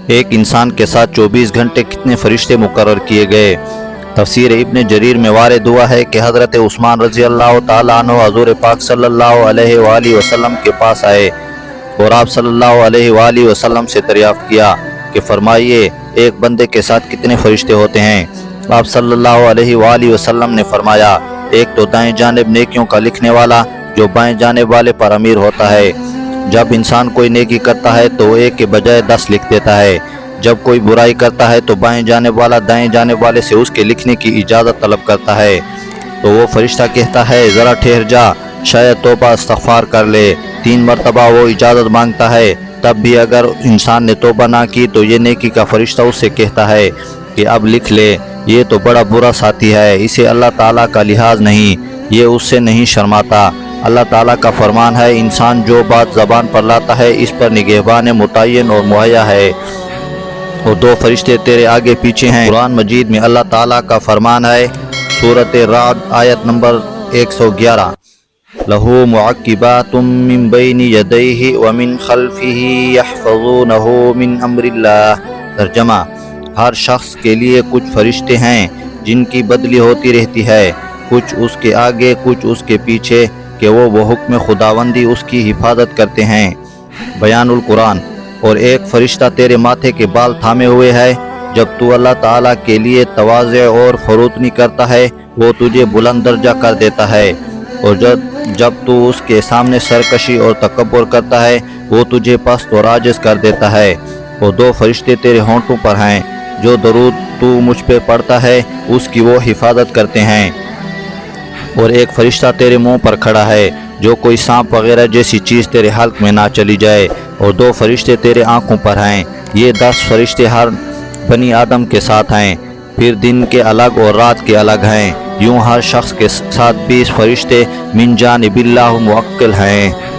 ایک انسان کے ساتھ 24 گھنٹے کتنے فرشتے مقرر کیے گئے؟ تفسیر ابن جریر میں وارد ہوا ہے کہ حضرت عثمان رضی اللہ تعالیٰ عنہ حضور پاک صلی اللہ علیہ وآلہ وسلم کے پاس آئے اور آپ صلی اللہ علیہ وآلہ وسلم سے دریافت کیا کہ فرمائیے ایک بندے کے ساتھ کتنے فرشتے ہوتے ہیں؟ آپ صلی اللہ علیہ وآلہ وسلم نے فرمایا ایک تو دائیں جانب نیکیوں کا لکھنے والا جو بائیں جانب والے پر امیر ہوتا ہے، جب انسان کوئی نیکی کرتا ہے تو ایک کے بجائے 10 لکھ دیتا ہے، جب کوئی برائی کرتا ہے تو بائیں جانب والا دائیں جانب والے سے اس کے لکھنے کی اجازت طلب کرتا ہے تو وہ فرشتہ کہتا ہے ذرا ٹھہر جا، شاید توبہ استغفار کر لے۔ 3 مرتبہ وہ اجازت مانگتا ہے، تب بھی اگر انسان نے توبہ نہ کی تو یہ نیکی کا فرشتہ اس سے کہتا ہے کہ اب لکھ لے، یہ تو بڑا برا ساتھی ہے، اسے اللہ تعالیٰ کا لحاظ نہیں، یہ اس سے نہیں شرماتا۔ اللہ تعالیٰ کا فرمان ہے انسان جو بات زبان پر لاتا ہے اس پر نگہبان متعین اور مہیا ہے، اور 2 فرشتے تیرے آگے پیچھے ہیں۔ قرآن مجید میں اللہ تعالیٰ کا فرمان ہے، سورۃ رعد آیت نمبر 111، لَهُ مُعَقِّبَاتٌ مِّن بَيْنِ يَدَيْهِ وَمِن خَلْفِهِ يَحْفَظُونَهُ مِنْ أَمْرِ اللَّهِ۔ ترجمہ، ہر شخص کے لیے کچھ فرشتے ہیں جن کی بدلی ہوتی رہتی ہے، کچھ اس کے آگے کچھ اس کے پیچھے، کہ وہ حکم خداوندی اس کی حفاظت کرتے ہیں۔ بیان القرآن، اور ایک فرشتہ تیرے ماتھے کے بال تھامے ہوئے ہے، جب تو اللہ تعالیٰ کے لیے تواضع اور فروتنی کرتا ہے وہ تجھے بلند درجہ کر دیتا ہے، اور جب تو اس کے سامنے سرکشی اور تکبر کرتا ہے وہ تجھے پست اور عاجز کر دیتا ہے۔ اور 2 فرشتے تیرے ہونٹوں پر ہیں، جو درود تو مجھ پہ پڑھتا ہے اس کی وہ حفاظت کرتے ہیں، اور ایک فرشتہ تیرے منہ پر کھڑا ہے جو کوئی سانپ وغیرہ جیسی چیز تیرے حلق میں نہ چلی جائے، اور 2 فرشتے تیرے آنکھوں پر ہیں۔ یہ 10 فرشتے ہر بنی آدم کے ساتھ ہیں، پھر دن کے الگ اور رات کے الگ ہیں، یوں ہر شخص کے ساتھ 20 فرشتے من جانب اللہ موکل ہیں۔